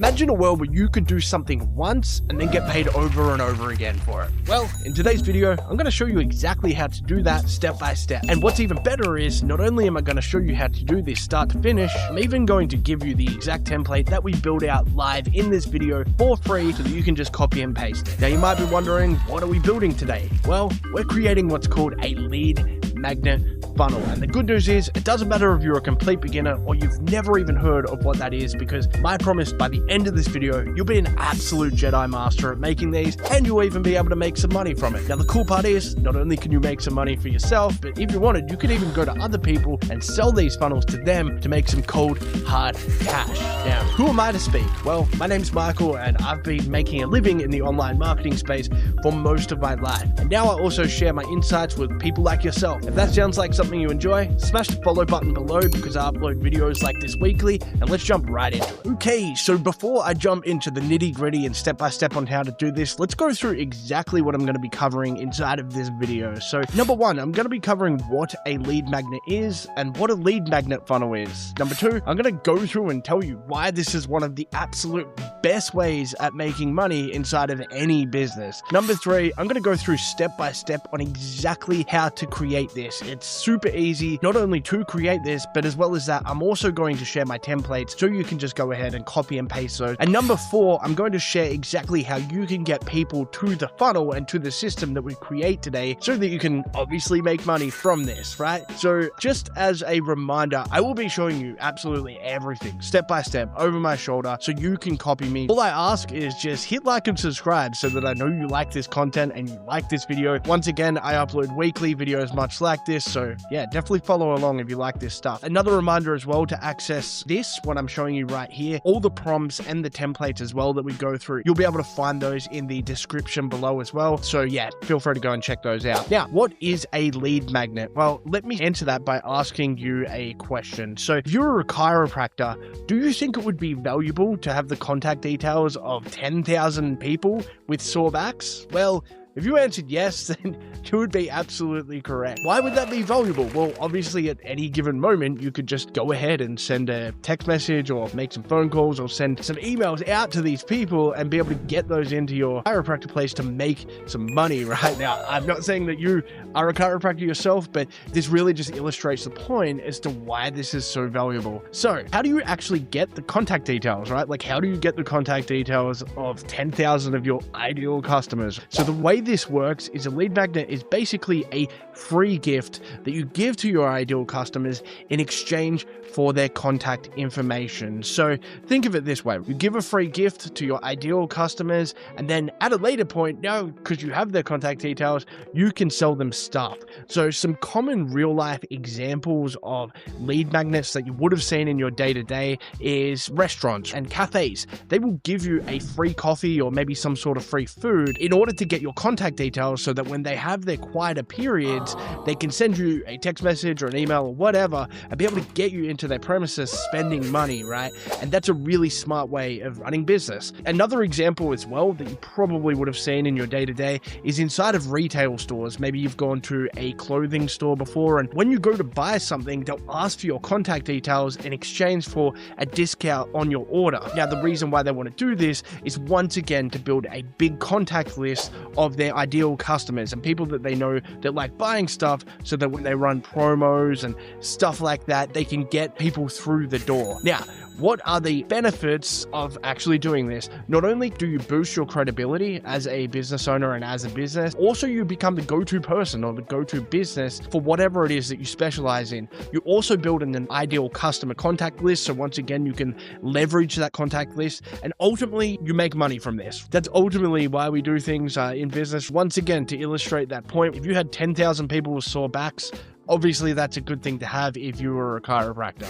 Imagine a world where you could do something once and then get paid over and over again for it. Well, in today's video, I'm going to show you exactly how to do that step by step. And what's even better is, not only am I going to show you how to do this start to finish, I'm even going to give you the exact template that we build out live in this video for free so that you can just copy and paste it. Now, you might be wondering, what are we building today? Well, we're creating what's called a lead magnet funnel. And the good news is, it doesn't matter if you're a complete beginner or you've never even heard of what that is, because my promise, by the end of this video, you'll be an absolute Jedi master at making these, and you'll even be able to make some money from it. Now, the cool part is, not only can you make some money for yourself, but if you wanted, you could even go to other people and sell these funnels to them to make some cold, hard cash. Now, who am I to speak? Well, my name's Michael, and I've been making a living in the online marketing space for most of my life. And now I also share my insights with people like yourself. If that sounds like something you enjoy, smash the follow button below, because I upload videos like this weekly, and let's jump right into it. Okay, so before I jump into the nitty gritty and step by step on how to do this, let's go through exactly what I'm going to be covering inside of this video. So number one, I'm going to be covering what a lead magnet is and what a lead magnet funnel is. Number two, I'm going to go through and tell you why this is one of the absolute best ways at making money inside of any business. Number three, I'm going to go through step by step on exactly how to create this. It's super easy, not only to create this, but as well as that, I'm also going to share my templates so you can just go ahead and copy and paste those. And number four, I'm going to share exactly how you can get people to the funnel and to the system that we create today so that you can obviously make money from this, right? So just as a reminder, I will be showing you absolutely everything step by step over my shoulder so you can copy me. All I ask is just hit like and subscribe so that I know you like this content and you like this video. Once again, I upload weekly videos much like this, so yeah, definitely follow along if you like this stuff. Another reminder as well, to access this, what I'm showing you right here, all the prompts and the templates as well that we go through, you'll be able to find those in the description below as well. So yeah, feel free to go and check those out. Now, what is a lead magnet? Well, let me answer that by asking you a question. So if you're a chiropractor, do you think it would be valuable to have the contact details of 10,000 people with sore backs? Well, if you answered yes, then you would be absolutely correct. Why would that be valuable? Well, obviously at any given moment, you could just go ahead and send a text message or make some phone calls or send some emails out to these people and be able to get those into your chiropractor place to make some money right now. I'm not saying that you are a chiropractor yourself, but this really just illustrates the point as to why this is so valuable. So how do you actually get the contact details, right? Like, how do you get the contact details of 10,000 of your ideal customers? So the way this works is, a lead magnet is basically a free gift that you give to your ideal customers in exchange for their contact information. So think of it this way: you give a free gift to your ideal customers, and then at a later point, now because you have their contact details, you can sell them stuff. So some common real life examples of lead magnets that you would have seen in your day-to-day is restaurants and cafes. They will give you a free coffee or maybe some sort of free food in order to get your contact details, so that when they have their quieter periods, they can send you a text message or an email or whatever and be able to get you into their premises spending money, right? And that's a really smart way of running business. Another example as well that you probably would have seen in your day-to-day is inside of retail stores. Maybe you've gone to a clothing store before, and when you go to buy something, they'll ask for your contact details in exchange for a discount on your order. Now, the reason why they want to do this is, once again, to build a big contact list of their ideal customers and people that they know that like buying stuff, so that when they run promos and stuff like that, they can get people through the door. Now, what are the benefits of actually doing this? Not only do you boost your credibility as a business owner and as a business, also you become the go-to person or the go-to business for whatever it is that you specialize in. You also build an ideal customer contact list, so once again, you can leverage that contact list, and ultimately you make money from this. That's ultimately why we do things in business. Once again, to illustrate that point, if you had 10,000 people with sore backs, obviously that's a good thing to have if you were a chiropractor.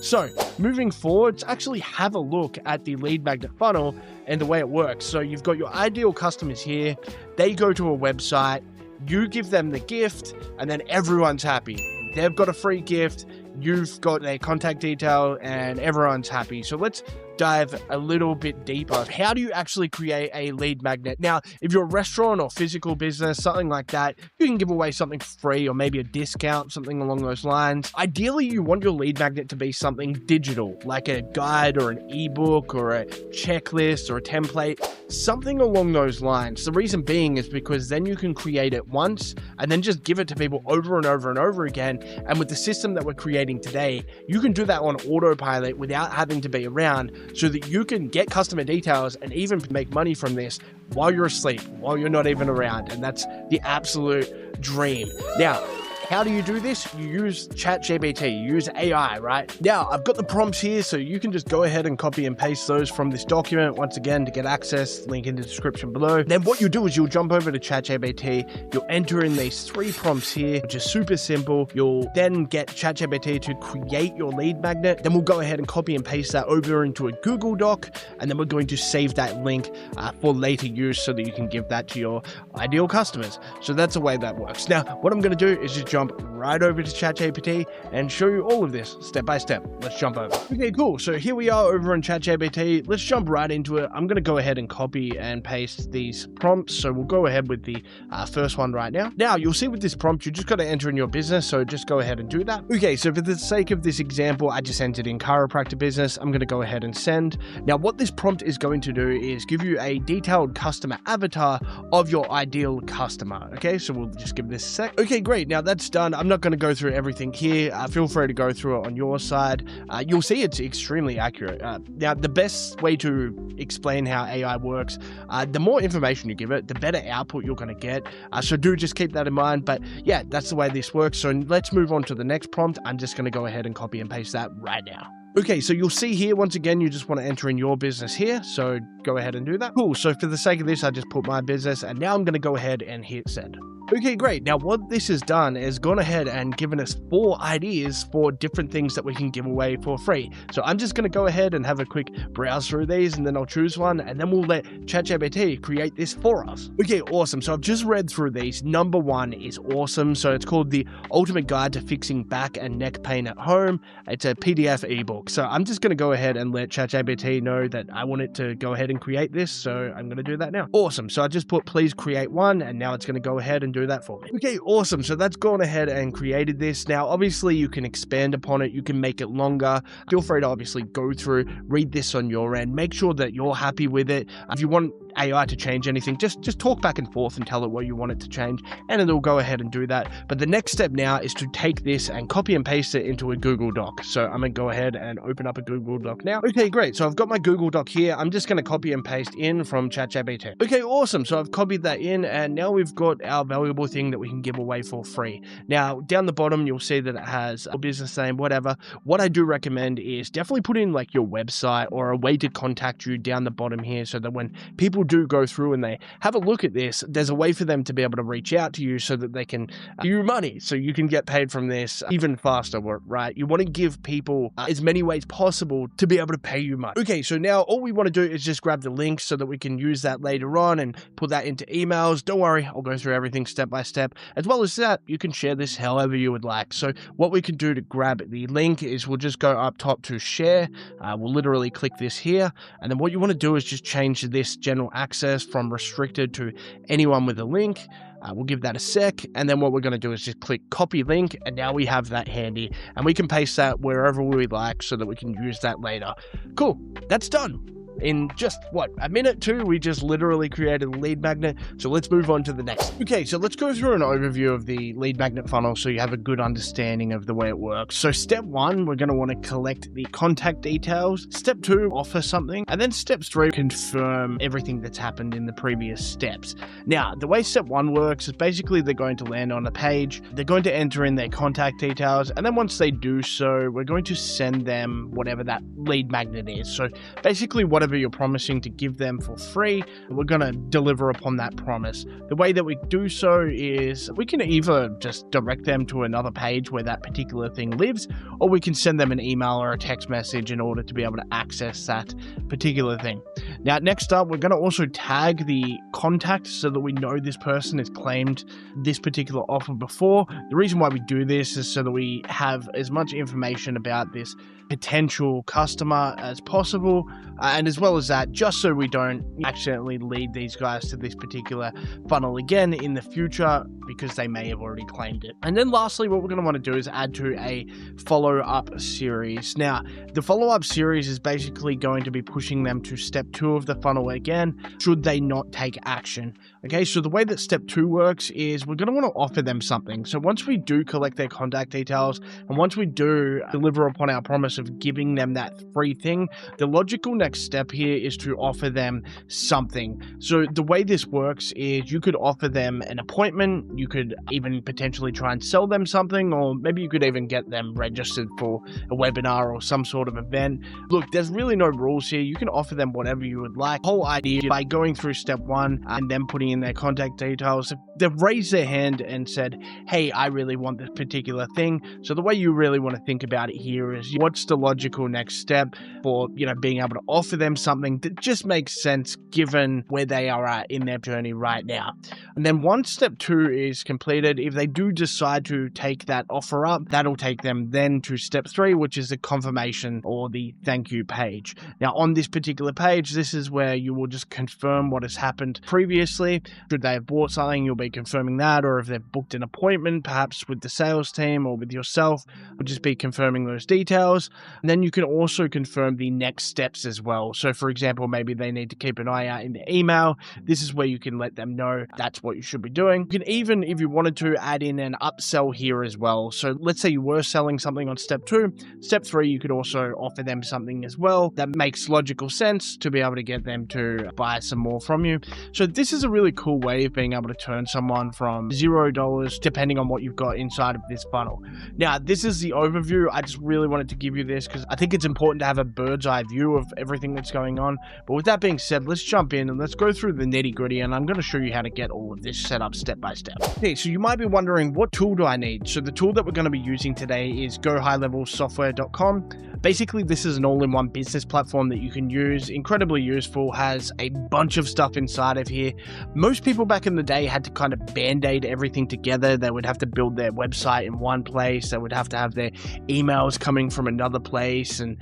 So moving forward, actually have a look at the lead magnet funnel and the way it works. So you've got your ideal customers here. They go to a website, you give them the gift, and then everyone's happy. They've got a free gift, you've got their contact detail, and everyone's happy. So let's dive a little bit deeper. How do you actually create a lead magnet? Now, if you're a restaurant or physical business, something like that, you can give away something free or maybe a discount, something along those lines. Ideally, you want your lead magnet to be something digital, like a guide or an ebook or a checklist or a template, something along those lines. The reason being is because then you can create it once and then just give it to people over and over and over again. And with the system that we're creating today, you can do that on autopilot without having to be around, so that you can get customer details and even make money from this while you're asleep, while you're not even around. And that's the absolute dream. Now, how do you do this? You use ChatGPT, you use AI, right? Now, I've got the prompts here, so you can just go ahead and copy and paste those from this document. Once again, to get access, link in the description below. Then what you do is you'll jump over to ChatGPT, you'll enter in these 3 prompts here, which is super simple. You'll then get ChatGPT to create your lead magnet. Then we'll go ahead and copy and paste that over into a Google Doc, and then we're going to save that link for later use so that you can give that to your ideal customers. So that's the way that works. Now, what I'm going to do is just jump right over to ChatGPT and show you all of this step by step. Let's jump over. Okay, cool. So here we are over in ChatGPT. Let's jump right into it. I'm going to go ahead and copy and paste these prompts. So we'll go ahead with the first one right now. Now, you'll see with this prompt, you just got to enter in your business. So just go ahead and do that. Okay, so for the sake of this example, I just entered in chiropractor business. I'm going to go ahead and send. Now, what this prompt is going to do is give you a detailed customer avatar of your ideal customer. Okay, so we'll just give this a sec. Okay, great. Now that's done. I'm not going to go through everything here. Feel free to go through it on your side. You'll see it's extremely accurate. Now, the best way to explain how AI works, the more information you give it, the better output you're going to get. So do just keep that in mind. But yeah, that's the way this works. So let's move on to the next prompt. I'm just going to go ahead and copy and paste that right now. Okay, so you'll see here, once again, you just want to enter in your business here. So go ahead and do that. Cool. So for the sake of this, I just put my business, and now I'm going to go ahead and hit send. Okay, great. Now what this has done is gone ahead and given us 4 ideas for different things that we can give away for free. So I'm just going to go ahead and have a quick browse through these, and then I'll choose one, and then we'll let ChatGPT create this for us. Okay, awesome. So I've just read through these. Number 1 is awesome. So it's called The Ultimate Guide to Fixing Back and Neck Pain at Home. It's a PDF ebook. So I'm just going to go ahead and let ChatGPT know that I want it to go ahead and create this. So I'm going to do that now. Awesome. So I just put please create one, and now it's going to go ahead and do that for me. Okay, awesome. So that's gone ahead and created this. Now, obviously you can expand upon it. You can make it longer. Feel free to obviously go through, read this on your end, make sure that you're happy with it. If you want AI to change anything, just talk back and forth and tell it what you want it to change, and it'll go ahead and do that. But the next step now is to take this and copy and paste it into a Google Doc. So I'm going to go ahead and open up a Google Doc now. Okay, great. So I've got my Google Doc here. I'm just going to copy and paste in from ChatGPT. Okay, awesome. So I've copied that in, and now we've got our valuable thing that we can give away for free. Now, down the bottom, you'll see that it has a business name, whatever. What I do recommend is definitely put in like your website or a way to contact you down the bottom here, so that when people do go through and they have a look at this, there's a way for them to be able to reach out to you so that they can give you money, so you can get paid from this even faster, right? You want to give people as many ways possible to be able to pay you money. Okay, so now all we want to do is just grab the link so that we can use that later on and put that into emails. Don't worry, I'll go through everything step by step. As well as that, you can share this however you would like. So what we can do to grab the link is we'll just go up top to share. We'll literally click this here, and then what you want to do is just change this general access from restricted to anyone with a link. We'll give that a sec, and then what we're going to do is just click copy link, and now we have that handy, and we can paste that wherever we like so that we can use that later. Cool, that's done. In just, what, a minute, 2, we just literally created a lead magnet. So let's move on to the next. Okay, so let's go through an overview of the lead magnet funnel so you have a good understanding of the way it works. So step 1, we're going to want to collect the contact details. Step 2, offer something. And then step 3, confirm everything that's happened in the previous steps. Now, the way step 1 works is basically they're going to land on a page. They're going to enter in their contact details. And then once they do so, we're going to send them whatever that lead magnet is. So basically whatever you're promising to give them for free, we're going to deliver upon that promise. The way that we do so is we can either just direct them to another page where that particular thing lives, or we can send them an email or a text message in order to be able to access that particular thing. Now, next up, we're going to also tag the contact so that we know this person has claimed this particular offer before. The reason why we do this is so that we have as much information about this potential customer as possible, and as well as that, just so we don't accidentally lead these guys to this particular funnel again in the future because they may have already claimed it. And then lastly, what we're going to want to do is add to a follow-up series. Now, the follow-up series is basically going to be pushing them to step 2 of the funnel again, should they not take action. Okay, so the way that step 2 works is we're going to want to offer them something. So once we do collect their contact details, and once we do deliver upon our promise of giving them that free thing, the logical next step here is to offer them something. So the way this works is you could offer them an appointment, you could even potentially try and sell them something, or maybe you could even get them registered for a webinar or some sort of event. Look, there's really no rules here. You can offer them whatever you would like. The whole idea, by going through step 1 and then putting in their contact details, they've raised their hand and said, hey, I really want this particular thing. So the way you really want to think about it here is, what's the logical next step for, being able to offer them something that just makes sense given where they are at in their journey right now. And then once step 2 is completed, if they do decide to take that offer up, that'll take them then to step 3, which is the confirmation or the thank you page. Now, on this particular page, this is where you will just confirm what has happened previously. Should they have bought something, you'll be confirming that, or if they've booked an appointment, perhaps with the sales team or with yourself, we'll just be confirming those details. And then you can also confirm the next steps as well. So for example, maybe they need to keep an eye out in the email. This is where you can let them know that's what you should be doing. You can even, if you wanted to, add in an upsell here as well. So let's say you were selling something on step 2. Step 3, you could also offer them something as well that makes logical sense to be able to get them to buy some more from you. So this is a really cool way of being able to turn someone from $0, depending on what you've got inside of this funnel. Now, this is the overview. I just really wanted to give you this because I think it's important to have a bird's eye view of everything that's going on. But with that being said, let's jump in and let's go through the nitty gritty, and I'm going to show you how to get all of this set up step by step. Okay, so you might be wondering, what tool do I need? So the tool that we're going to be using today is GoHighLevelSoftware.com. Basically, this is an all-in-one business platform that you can use. Incredibly useful, has a bunch of stuff inside of here. Most people back in the day had to kind of band-aid everything together. They would have to build their website in one place. They would have to have their emails coming from another place, and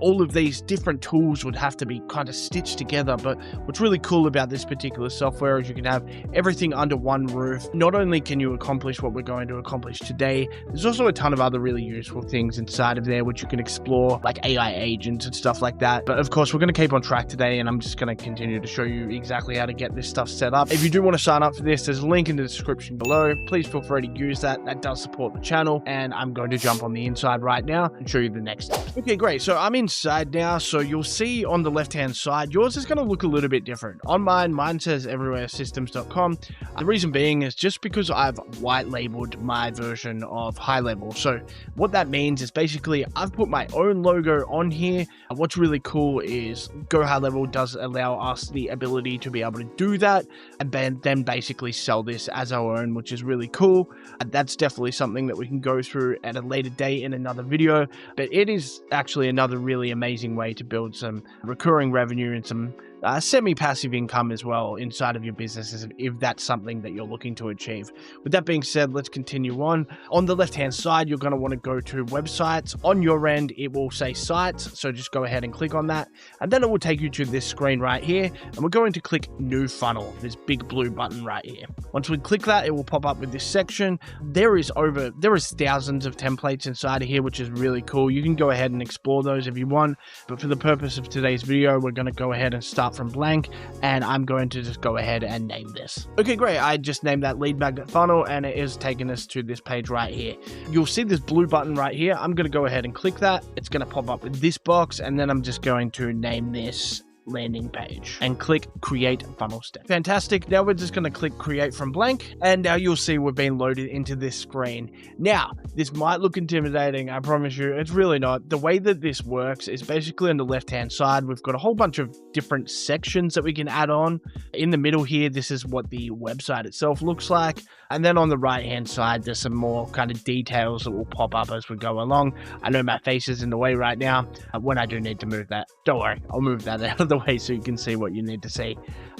all of these different tools would have to be kind of stitched together. But what's really cool about this particular software is you can have everything under one roof. Not only can you accomplish what we're going to accomplish today, there's also a ton of other really useful things inside of there which you can explore, like AI agents and stuff like that. But of course, we're going to keep on track today, and I'm just going to continue to show you exactly how to get this stuff set up. If you do want to sign up for this, there's a link in the description below. Please feel free to use that. That does support the channel, and I'm going to jump on the inside right now and show you the next step. Okay, great. So I'm inside now. So you'll see on the left-hand side, yours is going to look a little bit different. On mine says everywheresystems.com. The reason being is just because I've white labeled my version of HighLevel. So what that means is basically I've put my own logo on here. What's really cool is GoHighLevel does allow us the ability to be able to do that and then basically sell this as our own, which is really cool. And that's definitely something that we can go through at a later date in another video, but it is actually another really amazing way to build some recurring revenue and some semi-passive income as well inside of your business, if that's something that you're looking to achieve. With that being said, let's continue on. On the left-hand side, you're going to want to go to websites. On your end, it will say sites, so just go ahead and click on that, and then it will take you to this screen right here, and we're going to click New Funnel, this big blue button right here. Once we click that, it will pop up with this section. There is thousands of templates inside of here, which is really cool. You can go ahead and explore those if you want, but for the purpose of today's video, we're going to go ahead and start from blank, and I'm going to just go ahead and name this. Okay, great. I just named that lead magnet funnel, and it is taking us to this page right here. You'll see this blue button right here. I'm going to go ahead and click that. It's going to pop up with this box, and then I'm just going to name this landing page and click create funnel step. Fantastic. Now we're just going to click create from blank, and now you'll see we're being loaded into this screen. Now, this might look intimidating. I promise you, it's really not. The way that this works is basically on the left-hand side, we've got a whole bunch of different sections that we can add on. In the middle here, this is what the website itself looks like. And then on the right-hand side, there's some more kind of details that will pop up as we go along. I know my face is in the way right now. When I do need to move that, don't worry, I'll move that out of the the way so you can see what you need to see.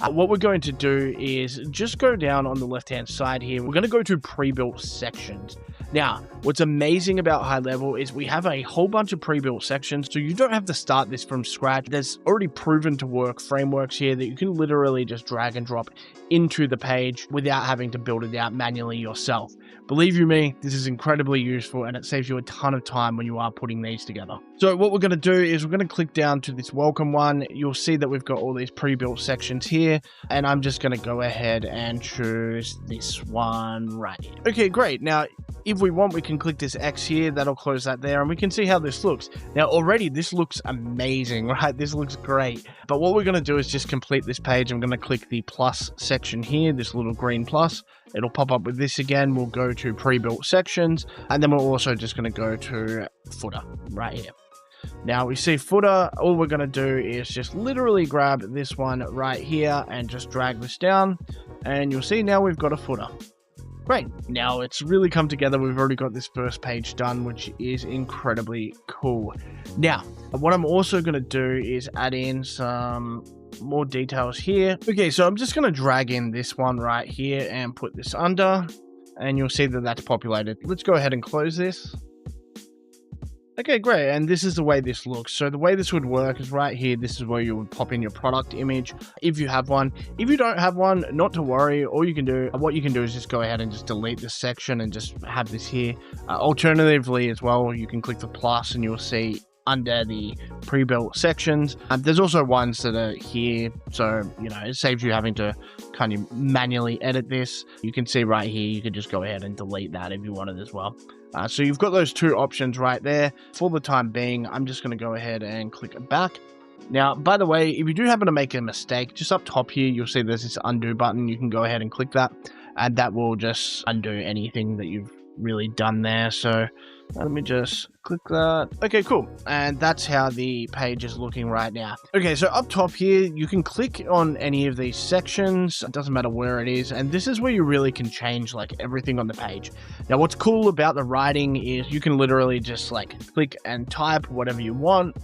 What we're going to do is just go down on the left-hand side here. We're going to go to pre-built sections. Now, what's amazing about HighLevel is we have a whole bunch of pre-built sections, so you don't have to start this from scratch. There's already proven to work frameworks here that you can literally just drag and drop into the page without having to build it out manually yourself. Believe you me, this is incredibly useful and it saves you a ton of time when you are putting these together. So what we're going to do is we're going to click down to this welcome one. You'll see that we've got all these pre-built sections here, and I'm just going to go ahead and choose this one right here. Okay, great. Now, if we want, we can click this X here. That'll close that there, and we can see how this looks. Now, already this looks amazing, right? This looks great. But what we're going to do is just complete this page. I'm going to click the plus section here, this little green plus. It'll pop up with this again. We'll go to pre-built sections, and then we're also just going to go to footer right here. Now we see footer. All we're going to do is just literally grab this one right here and just drag this down, and you'll see now we've got a footer. Great. Now it's really come together. We've already got this first page done, which is incredibly cool. Now, what I'm also going to do is add in some more details here. Okay, so I'm just going to drag in this one right here and put this under, and you'll see that that's populated. Let's go ahead and close this. Okay, great. And this is the way this looks. So the way this would work is right here. This is where you would pop in your product image if you have one. If you don't have one, not to worry. What you can do is just go ahead and just delete this section and just have this here. Alternatively as well, you can click the plus and you'll see under the pre-built sections. There's also ones that are here, so it saves you having to kind of manually edit this. You can see right here, you could just go ahead and delete that if you wanted as well. So you've got those two options right there. For the time being, I'm just going to go ahead and click it back. Now, by the way, if you do happen to make a mistake, just up top here, you'll see there's this undo button. You can go ahead and click that, and that will just undo anything that you've really done there. So let me just click that. Okay, cool. And that's how the page is looking right now. Okay, so up top here, you can click on any of these sections. It doesn't matter where it is. And this is where you really can change like everything on the page. Now, what's cool about the writing is you can literally just like click and type whatever you want.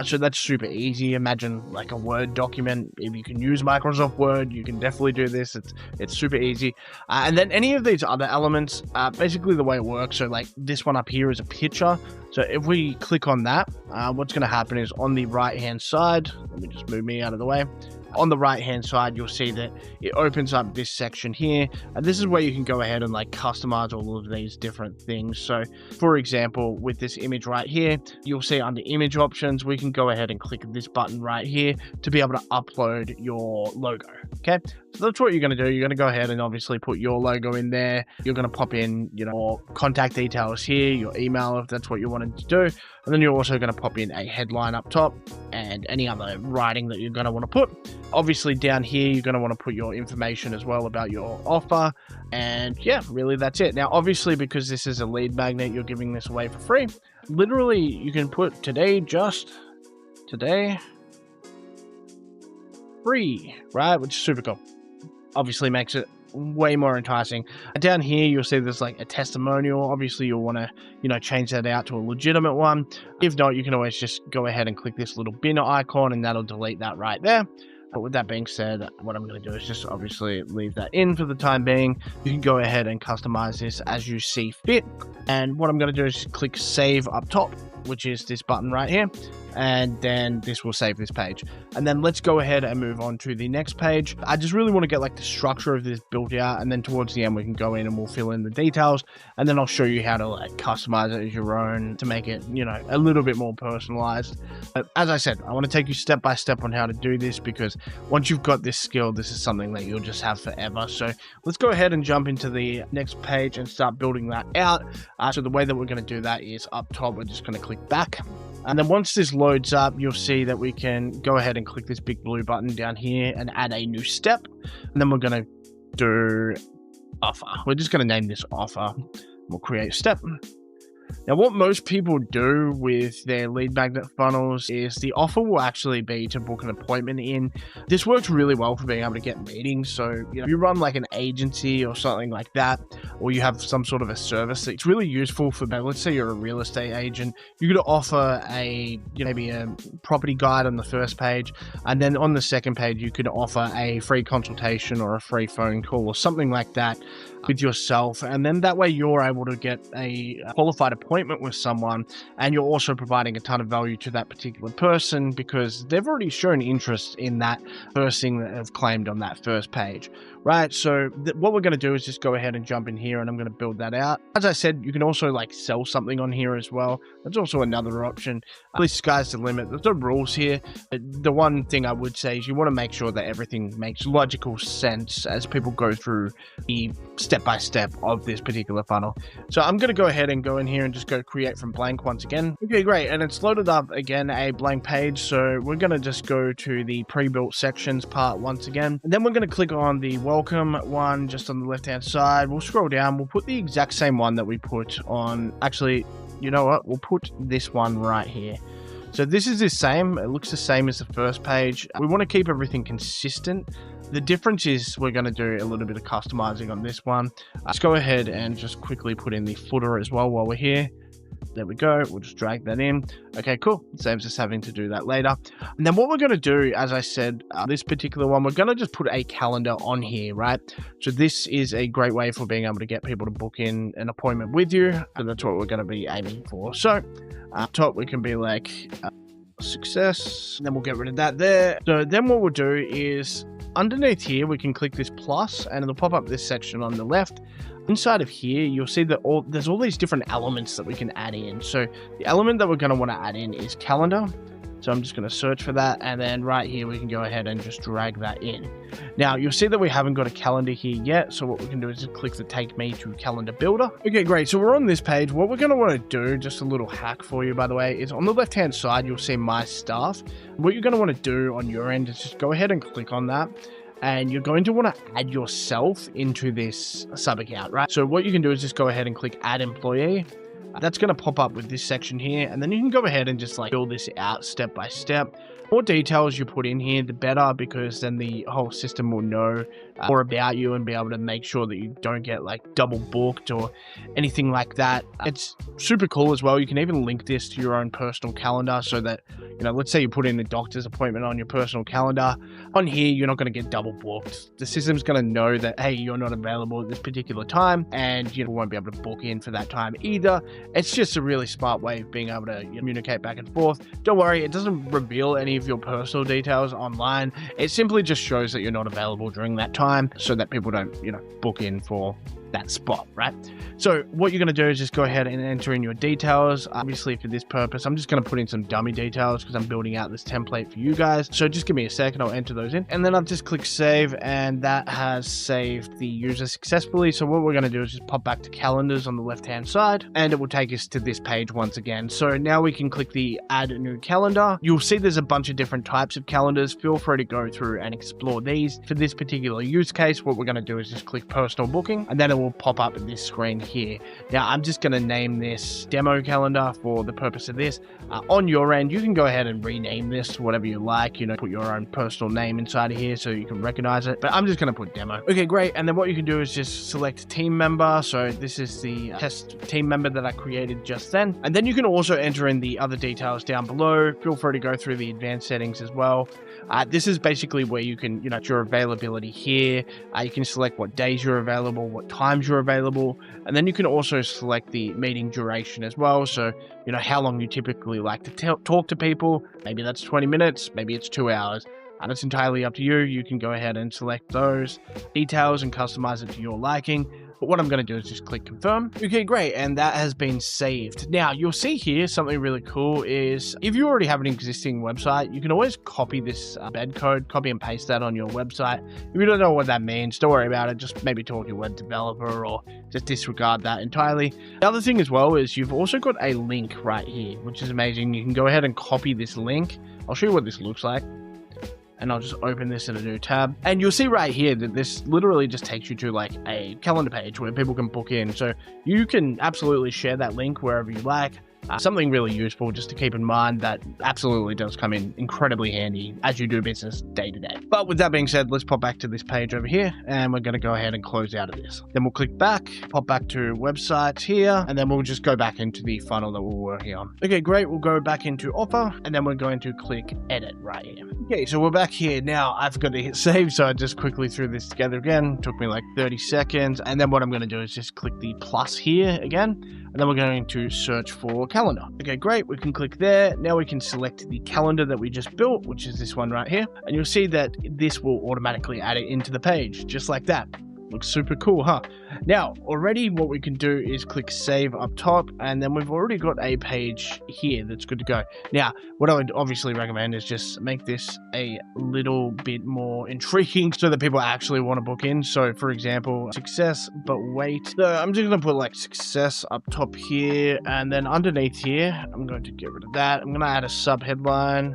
So that's super easy. Imagine like a Word document. If you can use Microsoft Word, you can definitely do this. It's super easy. And then any of these other elements, basically the way it works. So like this one up here is a picture. So if we click on that, what's going to happen is on the right hand side, let me just move me out of the way. On the right hand side, you'll see that it opens up this section here, and this is where you can go ahead and like customize all of these different things. So for example, with this image right here, you'll see under image options, we can go ahead and click this button right here to be able to upload your logo. Okay, so that's what you're going to do. You're going to go ahead and obviously put your logo in there. You're going to pop in, your contact details here, your email if that's what you wanted to do. And then you're also going to pop in a headline up top and any other writing that you're going to want to put. Obviously down here, you're going to want to put your information as well about your offer. And yeah, really that's it. Now, obviously, because this is a lead magnet, you're giving this away for free. Literally, you can put today free, right? Which is super cool. Obviously makes it way more enticing. Down here, you'll see there's like a testimonial. Obviously, you'll want to, change that out to a legitimate one. If not, you can always just go ahead and click this little bin icon and that'll delete that right there. But with that being said, what I'm going to do is just obviously leave that in for the time being. You can go ahead and customize this as you see fit. And what I'm going to do is click save up top, which is this button right here. And then this will save this page. And then let's go ahead and move on to the next page. I just really want to get like the structure of this built out, and then towards the end we can go in and we'll fill in the details, and then I'll show you how to like customize it as your own to make it, a little bit more personalized. But as I said, I want to take you step by step on how to do this, because once you've got this skill, this is something that you'll just have forever. So let's go ahead and jump into the next page and start building that out. So the way that we're going to do that is up top, we're just going to click back. And then once this loads up, you'll see that we can go ahead and click this big blue button down here and add a new step. And then we're going to do offer. We're just going to name this offer. We'll create a step. Now, what most people do with their lead magnet funnels is the offer will actually be to book an appointment in. This works really well for being able to get meetings. So, if you run like an agency or something like that, or you have some sort of a service, it's really useful for, let's say you're a real estate agent, you could offer maybe a property guide on the first page, and then on the second page, you could offer a free consultation or a free phone call or something like that with yourself, and then that way you're able to get a qualified appointment with someone, and you're also providing a ton of value to that particular person because they've already shown interest in that first thing that they've claimed on that first page, right? So what we're going to do is just go ahead and jump in here, and I'm going to build that out. As I said, you can also like sell something on here as well. That's also another option. At least sky's the limit. There's no rules here. The one thing I would say is you want to make sure that everything makes logical sense as people go through the step-by-step of this particular funnel. So I'm going to go ahead and go in here and just go create from blank once again. Okay, great. And it's loaded up again a blank page. So we're going to just go to the pre-built sections part once again. And then we're going to click on the welcome one just on the left-hand side. We'll scroll down. We'll put the exact same one that we put on. Actually, you know what? We'll put this one right here. So this is the same. It looks the same as the first page. We want to keep everything consistent. The difference is we're going to do a little bit of customizing on this one. Let's go ahead and just quickly put in the footer as well while we're here. There we go. We'll just drag that in. Okay, cool. It saves us having to do that later. And then what we're going to do, as I said, this particular one, we're going to just put a calendar on here, right? So this is a great way for being able to get people to book in an appointment with you. And that's what we're going to be aiming for. So up top, we can be like success. And then we'll get rid of that there. So then what we'll do is underneath here, we can click this plus and it'll pop up this section on the left. Inside of here, you'll see that there's all these different elements that we can add in. So the element that we're going to want to add in is calendar. So I'm just going to search for that. And then right here, we can go ahead and just drag that in. Now, you'll see that we haven't got a calendar here yet. So what we can do is just click the take me to calendar builder. Okay, great. So we're on this page. What we're going to want to do, just a little hack for you, by the way, is on the left-hand side, you'll see my stuff. What you're going to want to do on your end is just go ahead and click on that. And you're going to want to add yourself into this sub account, right? So what you can do is just go ahead and click add employee. That's going to pop up with this section here. And then you can go ahead and just like build this out step by step. More details you put in here, the better, because then the whole system will know more about you and be able to make sure that you don't get like double booked or anything like that. It's super cool as well. You can even link this to your own personal calendar so that, let's say you put in a doctor's appointment on your personal calendar. On here, you're not going to get double booked. The system's going to know that, hey, you're not available at this particular time and you won't be able to book in for that time either. It's just a really smart way of being able to communicate back and forth. Don't worry, it doesn't reveal any of your personal details online. It simply just shows that you're not available during that time so that people don't, book in for that spot, right? So what you're going to do is just go ahead and enter in your details. Obviously for this purpose, I'm just going to put in some dummy details because I'm building out this template for you guys. So just give me a second, I'll enter those in. And then I'll just click save and that has saved the user successfully. So what we're going to do is just pop back to calendars on the left-hand side and it will take us to this page once again. So now we can click the add a new calendar. You'll see there's a bunch of different types of calendars. Feel free to go through and explore these. For this particular use case, what we're going to do is just click personal booking and then it will pop up in this screen here. Now I'm just going to name this demo calendar for the purpose of this. On your end, you can go ahead and rename this to whatever you like, put your own personal name inside of here so you can recognize it, but I'm just going to put demo. Okay, great. And then what you can do is just select team member. So this is the test team member that I created just then. And then you can also enter in the other details down below. Feel free to go through the advanced settings as well. This is basically where you can, your availability here. You can select what days you're available, what times you're available, and then you can also select the meeting duration as well. So, how long you typically like to talk to people. Maybe that's 20 minutes, maybe it's 2 hours. And it's entirely up to you. You can go ahead and select those details and customize it to your liking. But what I'm going to do is just click confirm. Okay, great. And that has been saved. Now, you'll see here something really cool is if you already have an existing website, you can always copy this embed code, copy and paste that on your website. If you don't know what that means, don't worry about it. Just maybe talk to your web developer or just disregard that entirely. The other thing as well is you've also got a link right here, which is amazing. You can go ahead and copy this link. I'll show you what this looks like. and I'll just open this in a new tab. And you'll see right here that this literally just takes you to like a calendar page where people can book in. So you can absolutely share that link wherever you like. Something really useful just to keep in mind that absolutely does come in incredibly handy as you do business day to day. But with that being said, let's pop back to this page over here, and we're going to go ahead and close out of this. Then we'll click back, pop back to websites here, and then we'll just go back into the funnel that we're working on. Okay, great. We'll go back into offer, and then we're going to click edit right here. Okay, so we're back here now. I've got to hit save, so I just quickly threw this together again. It took me like 30 seconds, and then what I'm going to do is just click the plus here again, and then we're going to search for calendar. Okay, great. We can click there. Now we can select the calendar that we just built, which is this one right here. And you'll see that this will automatically add it into the page, just like that. Looks super cool, huh? Now, already what we can do is click save up top, and then we've already got a page here that's good to go. Now, what I would obviously recommend is just make this a little bit more intriguing so that people actually want to book in. So, for example, success, but wait. So I'm just going to put like success up top here, and then underneath here, I'm going to get rid of that. I'm going to add a sub headline.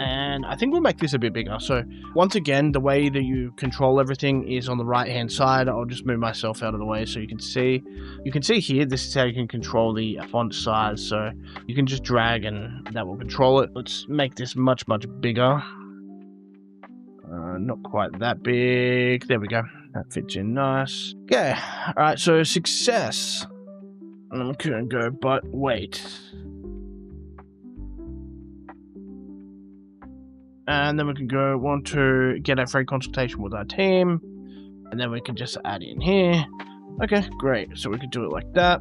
And I think we'll make this a bit bigger. So once again, the way that you control everything is on the right hand side. I'll just move myself out of the way so you can see. You can see here, this is how you can control the font size. So you can just drag and that will control it. Let's make this much bigger. Not quite that big. There we go. That fits in nice. Okay. All right. So success. And I'm gonna go, but wait. And then we can go want to get a free consultation with our team. And then we can just add in here. Okay, great. So we can do it like that.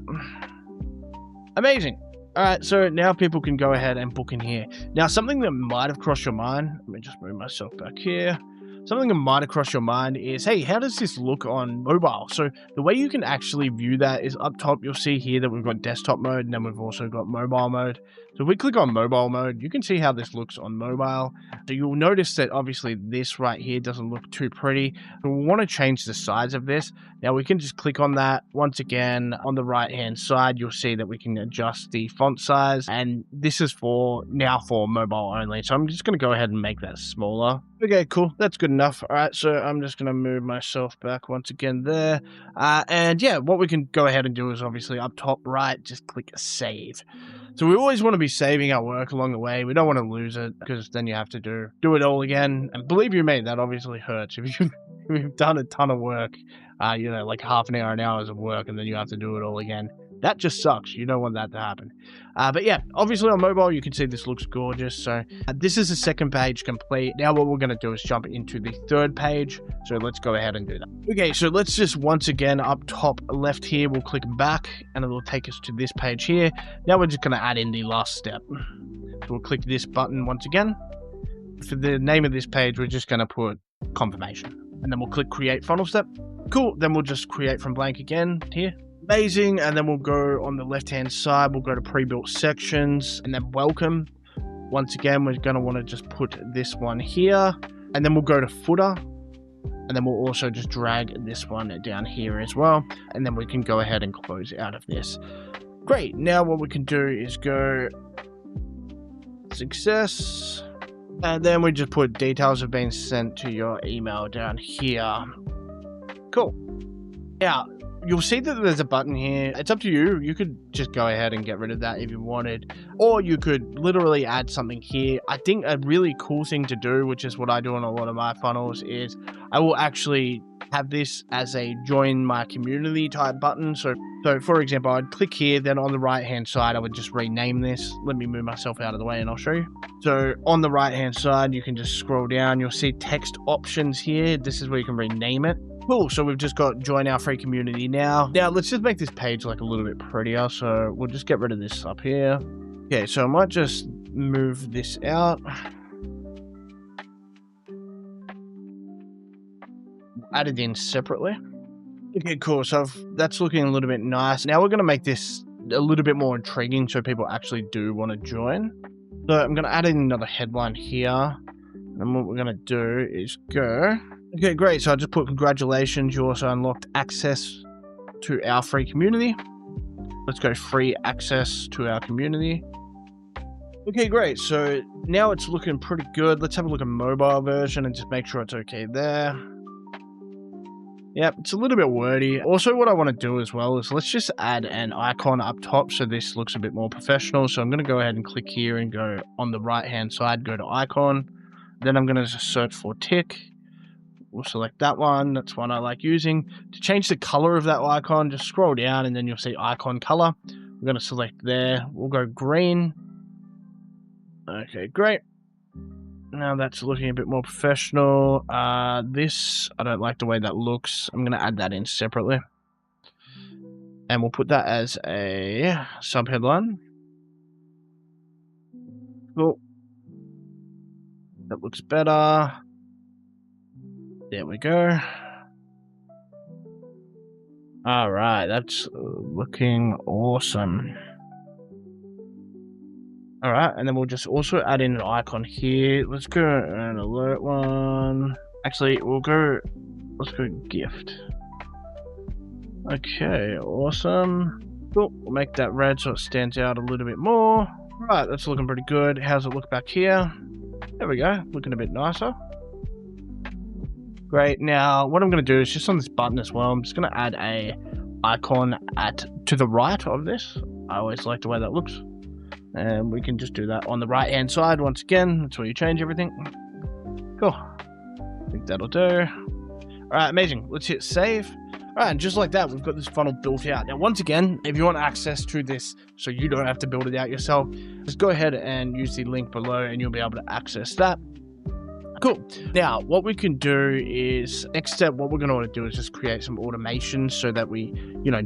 Amazing. All right, so now people can go ahead and book in here. Now, something that might have crossed your mind, let me just move myself back here. Something that might have crossed your mind is, hey, how does this look on mobile? So the way you can actually view that is up top. You'll see here that we've got desktop mode, and then we've also got mobile mode. So if we click on mobile mode, you can see how this looks on mobile. So you'll notice that obviously this right here doesn't look too pretty. So we want to change the size of this. Now we can just click on that. Once again, on the right hand side, you'll see that we can adjust the font size, and this is for mobile only. So I'm just going to go ahead and make that smaller. Okay, cool. That's good enough. All right, so I'm just going to move myself back once again there. And yeah, what we can go ahead and do is obviously up top right, just click save. So we always want to be saving our work along the way. We don't want to lose it because then you have to do it all again. And believe you me, that obviously hurts. If you've done a ton of work, like half an hour's of work, and then you have to do it all again. That just sucks. You don't want that to happen. But yeah, obviously on mobile, you can see this looks gorgeous. So this is the second page complete. Now what we're going to do is jump into the third page. So let's go ahead and do that. Okay, so let's just once again up top left here, we'll click back and it will take us to this page here. Now we're just going to add in the last step. So we'll click this button once again. For the name of this page, we're just going to put confirmation. And then we'll click create funnel step. Cool. Then we'll just create from blank again here. Amazing. And then we'll go on the left hand side, we'll go to pre-built sections and then welcome. Once again, we're going to want to just put this one here, and then we'll go to footer, and then we'll also just drag this one down here as well, and then we can go ahead and close out of this. Great. Now what we can do is go success, and then we just put details have been sent to your email down here. Cool. Now you'll see that there's a button here. It's up to you. You could just go ahead and get rid of that if you wanted, or you could literally add something here. I think a really cool thing to do, which is what I do on a lot of my funnels, is I will actually have this as a join my community type button. So for example, I'd click here, then on the right hand side, I would just rename this. Let me move myself out of the way and I'll show you. So on the right hand side, you can just scroll down. You'll see text options here. This is where you can rename it. Cool, so we've just got join our free community now. Now let's just make this page like a little bit prettier. So we'll just get rid of this up here. Okay, so I might just move this out. Add it in separately. Okay, cool. So that's looking a little bit nice. Now we're going to make this a little bit more intriguing so people actually do want to join. So I'm going to add in another headline here. And what we're going to do is go. Okay, great. So I just put congratulations. You also unlocked access to our free community. Let's go free access to our community. Okay, great. So now it's looking pretty good. Let's have a look at mobile version and just make sure it's okay there. Yep, it's a little bit wordy. Also, what I want to do as well is let's just add an icon up top so this looks a bit more professional. So I'm going to go ahead and click here and go on the right hand side, go to icon. Then I'm going to search for tick. We'll select that one. That's one I like using. To change the color of that icon, just scroll down and then you'll see icon color. We're going to select there. We'll go green. Okay, great. Now that's looking a bit more professional. This, I don't like the way that looks. I'm going to add that in separately. And we'll put that as a subheadline. Cool. That looks better. There we go. All right, that's looking awesome. All right, and then we'll just also add in an icon here. Let's go an alert one. Actually, let's go gift. Okay, awesome. Cool, we'll make that red so it stands out a little bit more. All right, that's looking pretty good. How's it look back here? There we go, looking a bit nicer. Great, now what I'm gonna do is just on this button as well, I'm just gonna add a icon to the right of this. I always like the way that looks. And we can just do that on the right hand side once again. That's where you change everything. Cool. I think that'll do. All right, amazing. Let's hit save. All right, and just like that, we've got this funnel built out. Now, once again, if you want access to this so you don't have to build it out yourself, just go ahead and use the link below and you'll be able to access that. Cool. Now, what we can do is, next step, what we're going to want to do is just create some automation so that we,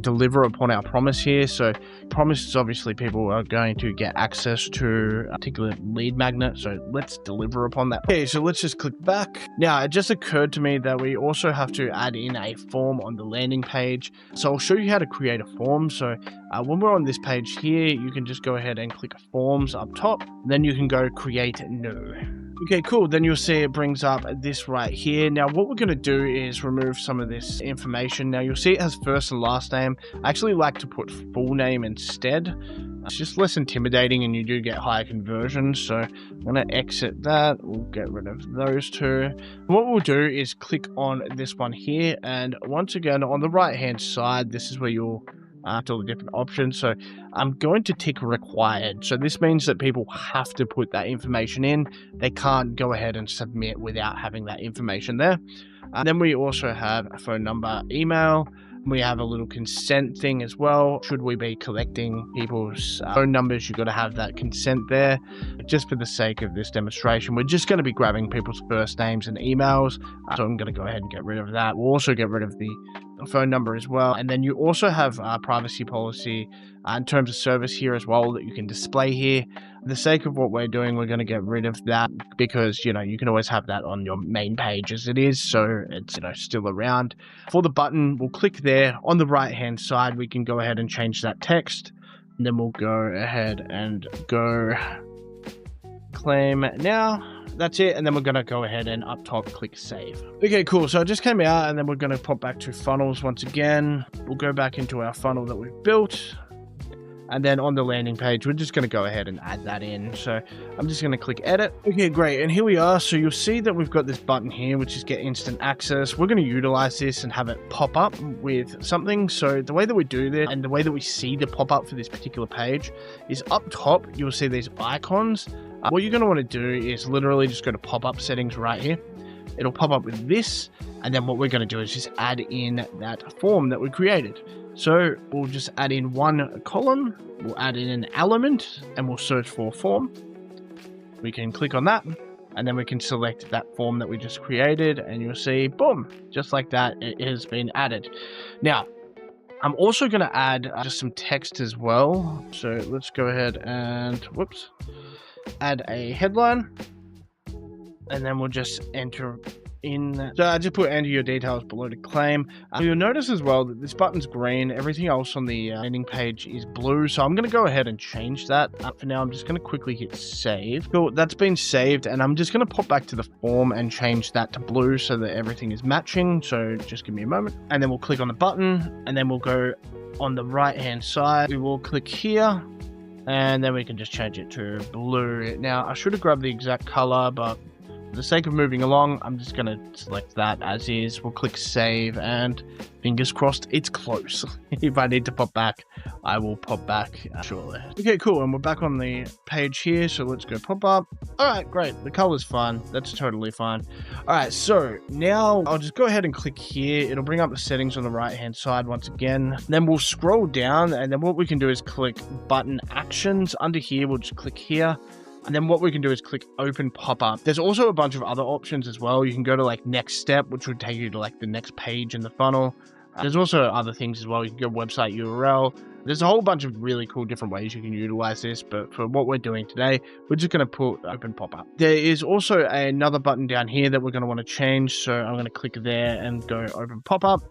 deliver upon our promise here. So promise is obviously people are going to get access to a particular lead magnet. So let's deliver upon that. Okay, so let's just click back. Now, it just occurred to me that we also have to add in a form on the landing page. So I'll show you how to create a form. So when we're on this page here, you can just go ahead and click forms up top. Then you can go create new. Okay, cool. Then you'll see it brings up this right here. Now, what we're going to do is remove some of this information. Now, you'll see it has first and last name. I actually like to put full name instead. It's just less intimidating and you do get higher conversions. So I'm going to exit that. We'll get rid of those two. What we'll do is click on this one here. And once again, on the right hand side, this is where you'll all the different options. So I'm going to tick required. So this means that people have to put that information in. They can't go ahead and submit without having that information there. Then we also have a phone number, email. We have a little consent thing as well. Should we be collecting people's phone numbers, you've got to have that consent there. Just for the sake of this demonstration, we're just going to be grabbing people's first names and emails. So I'm going to go ahead and get rid of that. We'll also get rid of the phone number as well. And then you also have a privacy policy in terms of service here as well that you can display here. For the sake of what we're doing, we're going to get rid of that because, you can always have that on your main page as it is. So it's, still around. For the button, we'll click there. On the right hand side, we can go ahead and change that text. And then we'll go ahead and go claim now. That's it, and then we're going to go ahead and up top click save. Okay, cool. So I just came out and then we're going to pop back to funnels once again. We'll go back into our funnel that we've built. And then on the landing page, we're just going to go ahead and add that in. So I'm just going to click edit. Okay, great. And here we are. So you'll see that we've got this button here, which is get instant access. We're going to utilize this and have it pop up with something. So the way that we do this and the way that we see the pop up for this particular page is up top, you'll see these icons. What you're going to want to do is literally just go to pop-up settings right here. It'll pop up with this. And then what we're going to do is just add in that form that we created. So we'll just add in one column. We'll add in an element and we'll search for form. We can click on that and then we can select that form that we just created and you'll see, boom, just like that, it has been added. Now, I'm also going to add just some text as well. So let's go ahead and, add a headline and then we'll just enter in. So I just put enter your details below to claim. You'll notice as well that this button's green. Everything else on the landing page is blue. So I'm going to go ahead and change that. For now, I'm just going to quickly hit save. Cool, that's been saved and I'm just going to pop back to the form and change that to blue so that everything is matching. So just give me a moment and then we'll click on the button and then we'll go on the right hand side. We will click here. We will click and then we can just change it to blue. Now I should have grabbed the exact color, but for the sake of moving along, I'm just going to select that as is. We'll click save, and fingers crossed it's close. If I need to pop back, I will pop back shortly. Okay, cool, and we're back on the page here, so let's go pop up. Alright, great, the color's fine, that's totally fine. Alright, so now I'll just go ahead and click here. It'll bring up the settings on the right hand side once again. Then we'll scroll down, and then what we can do is click button actions. Under here, we'll just click here. And then what we can do is click open pop-up. There's also a bunch of other options as well. You can go to like next step, which would take you to like the next page in the funnel. There's also other things as well. You can go website URL. There's a whole bunch of really cool different ways you can utilize this, but for what we're doing today, we're just going to put open pop-up. There is also another button down here that we're going to want to change. So I'm going to click there and go open pop-up.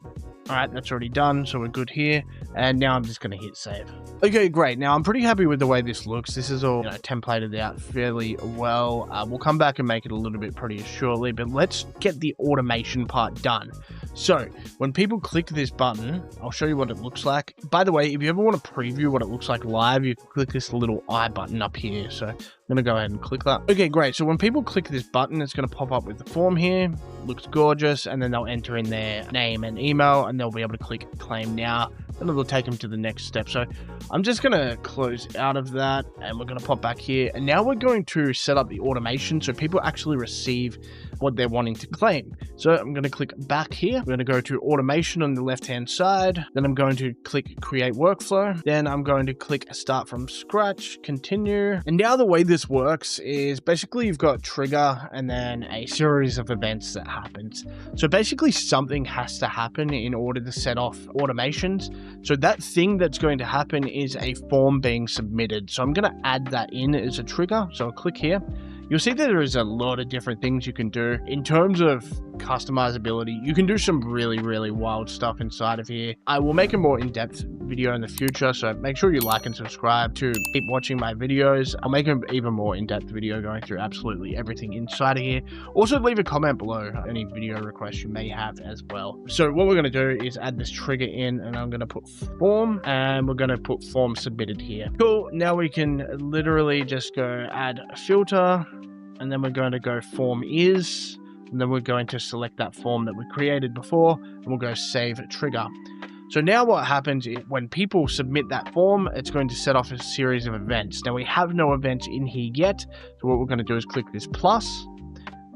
All right, that's already done, so we're good here. And now I'm just going to hit save. Okay, great. Now I'm pretty happy with the way this looks. This is all templated out fairly well. We'll come back and make it a little bit prettier shortly, but let's get the automation part done. So when people click this button, I'll show you what it looks like. By the way, if you ever want to preview what it looks like live, you can click this little I button up here. So I'm going to go ahead and click that. Okay, great. So when people click this button, it's going to pop up with the form here. Looks gorgeous. And then they'll enter in their name and email, and they'll be able to click claim now. And it'll take them to the next step. So I'm just going to close out of that, and we're going to pop back here. And now we're going to set up the automation so people actually receive what they're wanting to claim. So I'm going to click back here. We're going to go to automation on the left hand side. Then I'm going to click create workflow. Then I'm going to click start from scratch, continue. And now the way this works is basically you've got trigger and then a series of events that happens. So basically something has to happen in order to set off automations. So that thing that's going to happen is a form being submitted. So I'm going to add that in as a trigger. So I'll click here. You'll see that there is a lot of different things you can do. In terms of customizability, you can do some really wild stuff inside of here. I will make a more in-depth video in the future, so make sure you like and subscribe to keep watching my videos. I'll make an even more in-depth video going through absolutely everything inside of here. Also, leave a comment below any video requests you may have as well. So what we're going to do is add this trigger in, and I'm going to put form, and we're going to put form submitted here. Cool. Now we can literally just go add a filter, and then we're going to go form is, and then we're going to select that form that we created before, and we'll go save trigger. So now what happens is when people submit that form, it's going to set off a series of events. Now we have no events in here yet, so what we're going to do is click this plus,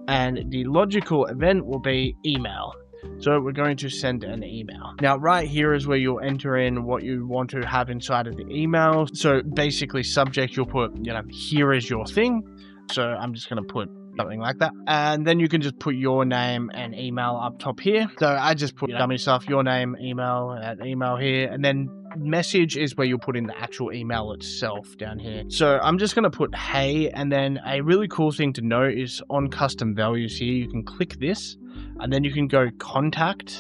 and the logical event will be email. So we're going to send an email. Now right here is where you'll enter in what you want to have inside of the email. So basically subject, you'll put, here is your thing. So I'm just going to put something like that. And then you can just put your name and email up top here. So I just put dummy stuff, your name, email, and email here. And then message is where you'll put in the actual email itself down here. So I'm just going to put hey. And then a really cool thing to note is on custom values here, you can click this and then you can go contact.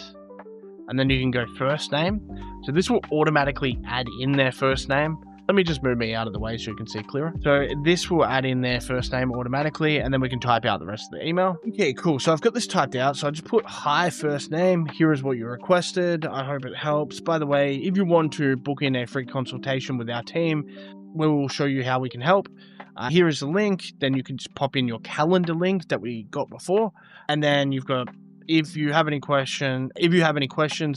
And then you can go first name. So this will automatically add in their first name. Let me just move me out of the way so you can see clearer. So this will add in their first name automatically, and then we can type out the rest of the email. Okay, cool. So I've got this typed out. So I just put hi first name. Here is what you requested. I hope it helps. By the way, if you want to book in a free consultation with our team, we will show you how we can help. Here is the link. Then you can just pop in your calendar link that we got before. And then you've got, if you have any questions,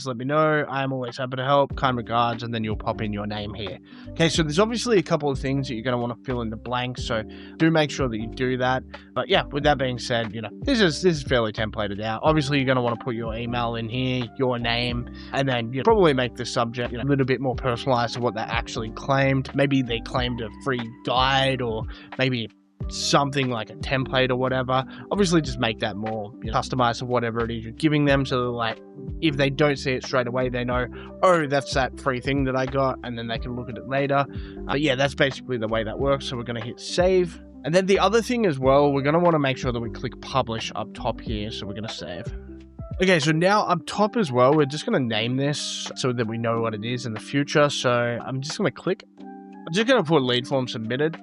let me know. I'm always happy to help. Kind regards, and then you'll pop in your name here. Okay, so there's obviously a couple of things that you're going to want to fill in the blanks, so do make sure that you do that. But yeah, with that being said, this is fairly templated out. Obviously, you're going to want to put your email in here, your name, and then you probably make the subject a little bit more personalized to what they actually claimed. Maybe they claimed a free guide, or maybe something like a template or whatever. Obviously just make that more customized to whatever it is you're giving them, so like if they don't see it straight away, they know, oh, that's that free thing that I got, and then they can look at it later. Yeah, that's basically the way that works. So we're going to hit save. And then the other thing as well, we're going to want to make sure that we click publish up top here. So we're going to save. Okay, so now up top as well, we're just going to name this so that we know what it is in the future. So I'm just going to click, I'm just going to put lead form submitted.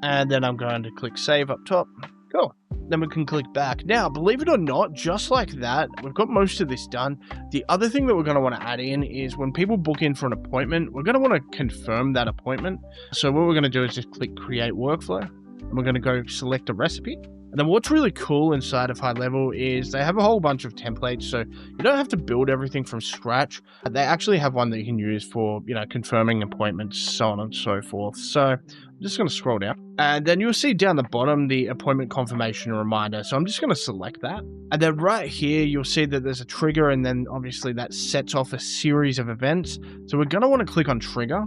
And then I'm going to click save up top. Cool. Then we can click back. Now, believe it or not, just like that, we've got most of this done. The other thing that we're going to want to add in is when people book in for an appointment, we're going to want to confirm that appointment. So what we're going to do is just click create workflow, and we're going to go select a recipe. And then what's really cool inside of HighLevel is they have a whole bunch of templates, so you don't have to build everything from scratch. They actually have one that you can use for, confirming appointments, so on and so forth. So I'm just going to scroll down, and then you'll see down the bottom the appointment confirmation reminder. So I'm just going to select that. And then right here, you'll see that there's a trigger, and then obviously that sets off a series of events. So we're going to want to click on trigger.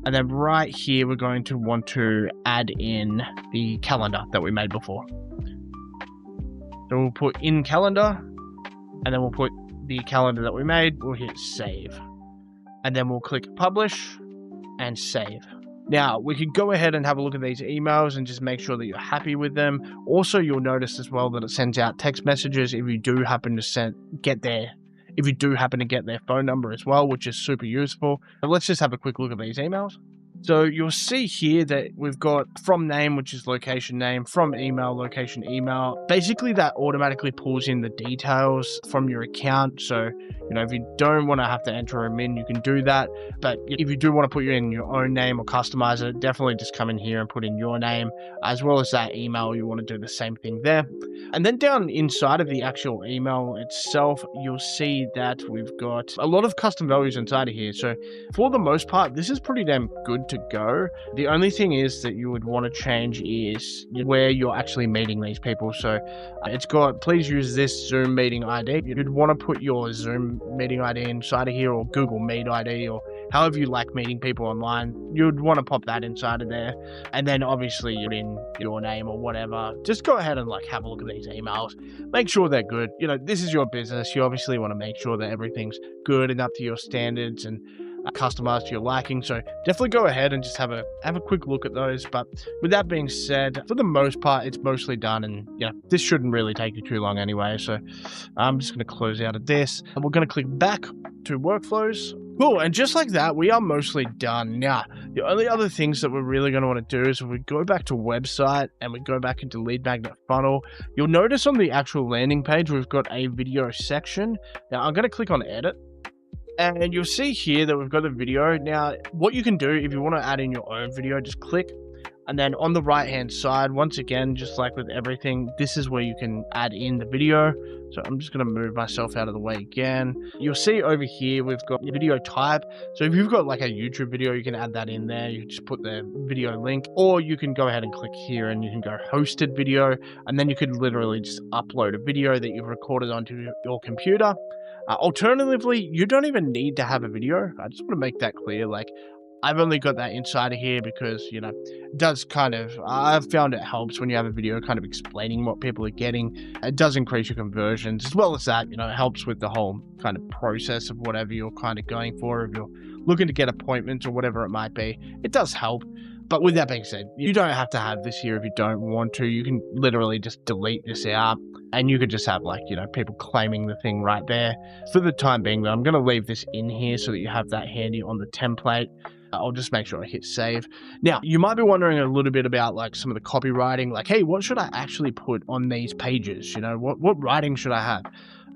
And then right here, we're going to want to add in the calendar that we made before. So we'll put in calendar, and then we'll put the calendar that we made. We'll hit save. And then we'll click publish and save. Now, we could go ahead and have a look at these emails and just make sure that you're happy with them. Also, you'll notice as well that it sends out text messages if you do happen to get their phone number as well, which is super useful. But let's just have a quick look at these emails. So you'll see here that we've got from name, which is location name, from email, location email. Basically, that automatically pulls in the details from your account. So, if you don't want to have to enter them in, you can do that. But if you do want to put in your own name or customize it, definitely just come in here and put in your name, as well as that email. You want to do the same thing there. And then down inside of the actual email itself, you'll see that we've got a lot of custom values inside of here. So for the most part, this is pretty damn good to go. The only thing is that you would want to change is where you're actually meeting these people. So it's got, please use this Zoom meeting ID. You'd want to put your Zoom meeting ID inside of here, or Google Meet ID, or however you like meeting people online. You'd want to pop that inside of there. And then obviously you're in your name or whatever. Just go ahead and have a look at these emails. Make sure they're good. This is your business. You obviously want to make sure that everything's good and up to your standards and customized to your liking. So definitely go ahead and just have a quick look at those. But with that being said, for the most part, it's mostly done, and this shouldn't really take you too long anyway. So I'm just going to close out of this, and we're going to click back to workflows. Cool, and just like that, we are mostly done. Now, the only other things that we're really going to want to do is if we go back to website and we go back into lead magnet funnel, you'll notice on the actual landing page, we've got a video section. Now, I'm going to click on edit. And you'll see here that we've got the video. Now, what you can do if you want to add in your own video, just click. And then on the right-hand side, once again, just like with everything, this is where you can add in the video. So I'm just going to move myself out of the way again. You'll see over here, we've got video type. So if you've got a YouTube video, you can add that in there. You just put the video link, or you can go ahead and click here and you can go hosted video. And then you could literally just upload a video that you've recorded onto your computer. Alternatively, you don't even need to have a video. I just want to make that clear. I've only got that inside of here because, it does I've found it helps when you have a video kind of explaining what people are getting. It does increase your conversions, as well as that, it helps with the whole kind of process of whatever you're kind of going for. If you're looking to get appointments or whatever it might be, it does help. But with that being said, you don't have to have this here if you don't want to. You can literally just delete this out, and you could just have people claiming the thing right there. For the time being though, I'm going to leave this in here so that you have that handy on the template. I'll just make sure I hit save. Now, you might be wondering a little bit about some of the copywriting, hey, what should I actually put on these pages? What writing should I have?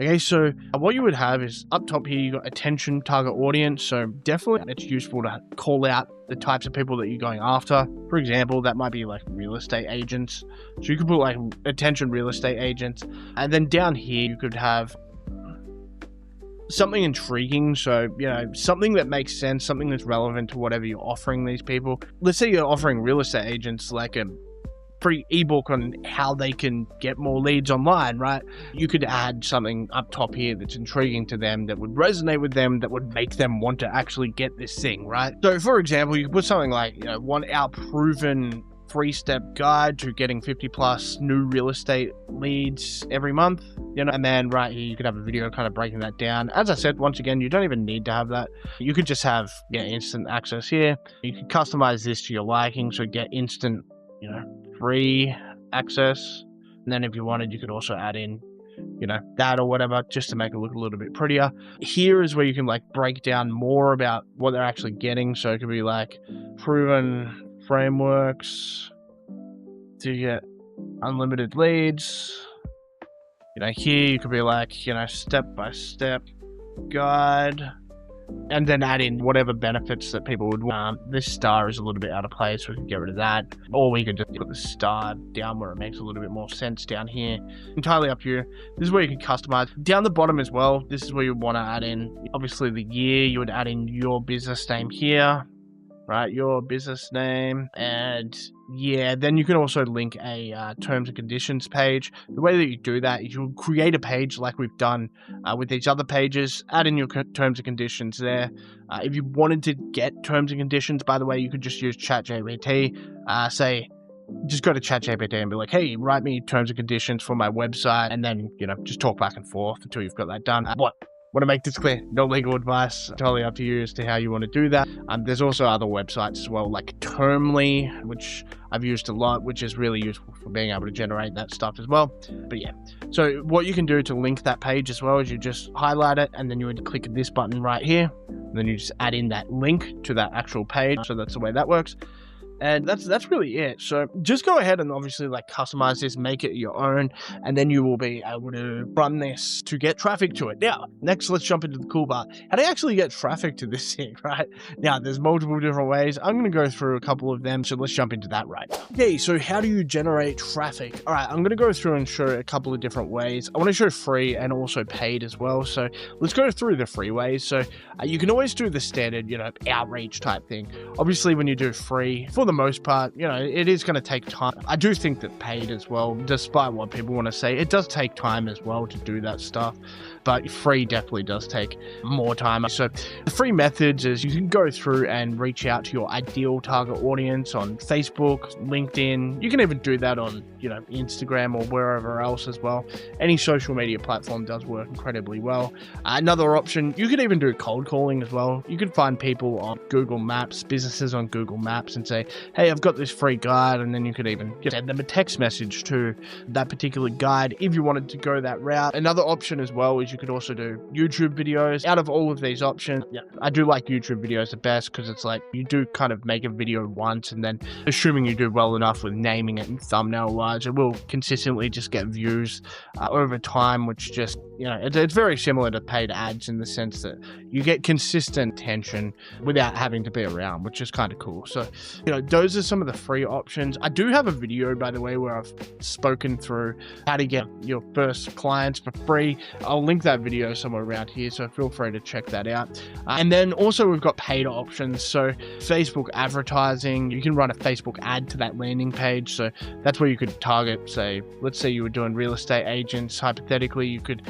Okay, so what you would have is up top here, you got attention, target audience. So definitely it's useful to call out the types of people that you're going after. For example, that might be real estate agents. So you could put attention real estate agents. And then down here, you could have something intriguing. So, something that makes sense, something that's relevant to whatever you're offering these people. Let's say you're offering real estate agents a free ebook on how they can get more leads online, right? You could add something up top here that's intriguing to them, that would resonate with them, that would make them want to actually get this thing, right? So for example, you could put something like, one out proven 3-step guide to getting 50 plus new real estate leads every month, and then right here you could have a video kind of breaking that down. As I said, once again, you don't even need to have that. You could just have instant access here. You can customize this to your liking, so get instant free access. And then if you wanted, you could also add in that or whatever, just to make it look a little bit prettier. Here is where you can break down more about what they're actually getting. So it could be proven frameworks to get unlimited leads. Here you could be like, step-by-step guide, and then add in whatever benefits that people would want. This star is a little bit out of place, so we can get rid of that. Or we could just put the star down where it makes a little bit more sense down here. Entirely up to you. This is where you can customize. Down the bottom as well, this is where you want to add in, obviously, the year. You would add in your business name here, right? Your business name. And yeah, then you can also link a terms and conditions page. The way that you do that is you'll create a page like we've done with these other pages, add in your terms and conditions there. If you wanted to get terms and conditions, by the way, you could just use ChatGPT. Just go to ChatGPT and be like, hey, write me terms and conditions for my website, and then, just talk back and forth until you've got that done. Want to make this clear, no legal advice, totally up to you as to how you want to do that. There's also other websites as well, like Termly, which I've used a lot, which is really useful for being able to generate that stuff as well. But yeah, so what you can do to link that page as well is you just highlight it, and then you would click this button right here, and then you just add in that link to that actual page. So that's the way that works. And that's really it. So just go ahead and obviously customize this, make it your own, and then you will be able to run this to get traffic to it. Now, next, let's jump into the cool part. How do you actually get traffic to this thing, right? Now, there's multiple different ways. I'm going to go through a couple of them, so let's jump into that right now. Okay, so how do you generate traffic? All right, I'm going to go through and show a couple of different ways. I want to show free and also paid as well. So let's go through the free ways. So you can always do the standard, outreach type thing. Obviously, when you do free, for the most part, it is going to take time. I do think that paid as well, despite what people want to say, it does take time as well to do that stuff, but free definitely does take more time. So the free methods is you can go through and reach out to your ideal target audience on Facebook, LinkedIn. You can even do that on, Instagram or wherever else as well. Any social media platform does work incredibly well. Another option, you could even do cold calling as well. You could find people on Google Maps, businesses on Google Maps, and say, hey, I've got this free guide, and then you could even send them a text message to that particular guide if you wanted to go that route. Another option as well is you could also do YouTube videos. Out of all of these options, I do like YouTube videos the best, because it's like you do kind of make a video once, and then assuming you do well enough with naming it and thumbnail wise, it will consistently just get views over time, which just, it's very similar to paid ads in the sense that you get consistent attention without having to be around, which is kind of cool. So, those are some of the free options. I do have a video, by the way, where I've spoken through how to get your first clients for free. I'll link that video somewhere around here, so feel free to check that out. And then also we've got paid options. So Facebook advertising, you can run a Facebook ad to that landing page. So that's where you could target, let's say you were doing real estate agents. Hypothetically, you could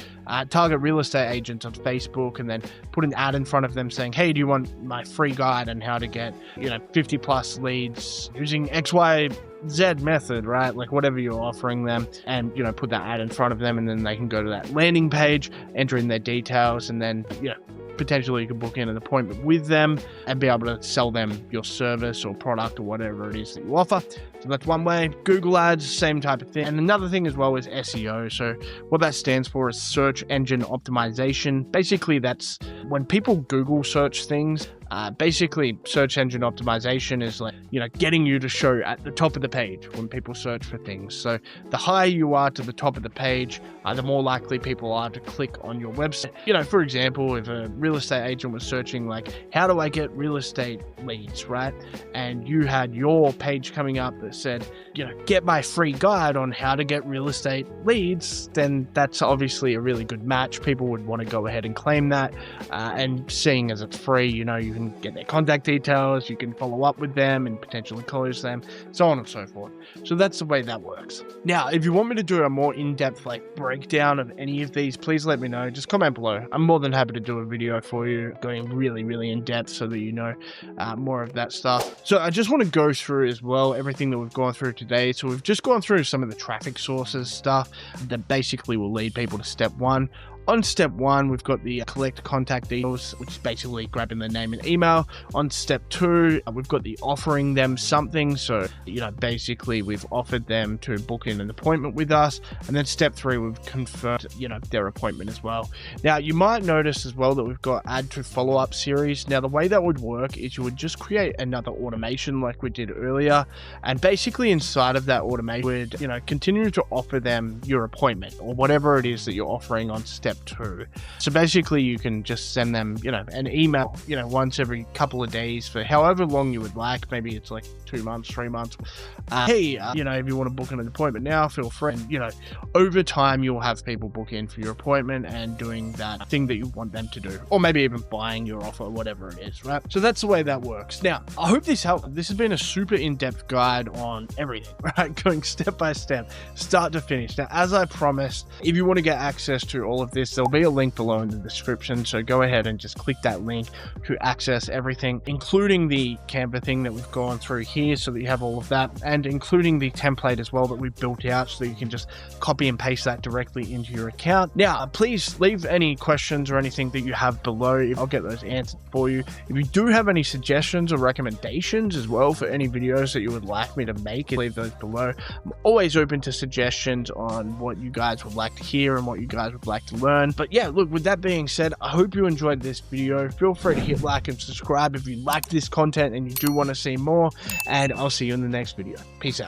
target real estate agents on Facebook and then put an ad in front of them saying, hey, do you want my free guide on how to get 50 plus leads using XYZ method, right? Like whatever you're offering them, and put that ad in front of them, and then they can go to that landing page, enter in their details, and then potentially you can book in an appointment with them and be able to sell them your service or product or whatever it is that you offer. So that's one way. Google ads, same type of thing. And another thing as well is SEO. So what that stands for is search engine optimization. Basically, that's when people Google search things. Basically, search engine optimization is getting you to show at the top of the page when people search for things. So the higher you are to the top of the page, the more likely people are to click on your website. For example, if a real estate agent was searching how do I get real estate leads, right? And you had your page coming up that said, get my free guide on how to get real estate leads, then that's obviously a really good match. People would want to go ahead and claim that. And seeing as it's free, you can get their contact details, you can follow up with them and potentially close them, so on and so forth. So that's the way that works. Now, if you want me to do a more in-depth breakdown of any of these, please let me know. Just comment below. I'm more than happy to do a video for you going really, really in depth so that you know more of that stuff. So I just want to go through as well everything that we've gone through today. So we've just gone through some of the traffic sources stuff that basically will lead people to step one. On step 1, we've got the collect contact details, which is basically grabbing their name and email. On step 2, we've got the offering them something. So, basically we've offered them to book in an appointment with us. And then step 3, we've confirmed, their appointment as well. Now, you might notice as well that we've got add to follow-up series. Now, the way that would work is you would just create another automation like we did earlier. And basically inside of that automation would, continue to offer them your appointment or whatever it is that you're offering on step 2. So basically you can just send them, an email, once every couple of days for however long you would like. Maybe it's like 2 months, 3 months. Hey, if you want to book an appointment now, feel free. And, over time you'll have people book in for your appointment and doing that thing that you want them to do, or maybe even buying your offer, whatever it is, right? So that's the way that works. Now, I hope this helped. This has been a super in-depth guide on everything, right? Going step by step, start to finish. Now, as I promised, if you want to get access to all of this, there'll be a link below in the description. So go ahead and just click that link to access everything, including the Canva thing that we've gone through here so that you have all of that, and including the template as well that we built out so that you can just copy and paste that directly into your account. Now, please leave any questions or anything that you have below. I'll get those answered for you. If you do have any suggestions or recommendations as well for any videos that you would like me to make, leave those below. I'm always open to suggestions on what you guys would like to hear and what you guys would like to learn. But yeah, look, with that being said, I hope you enjoyed this video. Feel free to hit like and subscribe if you like this content and you do want to see more, and I'll see you in the next video. Peace out.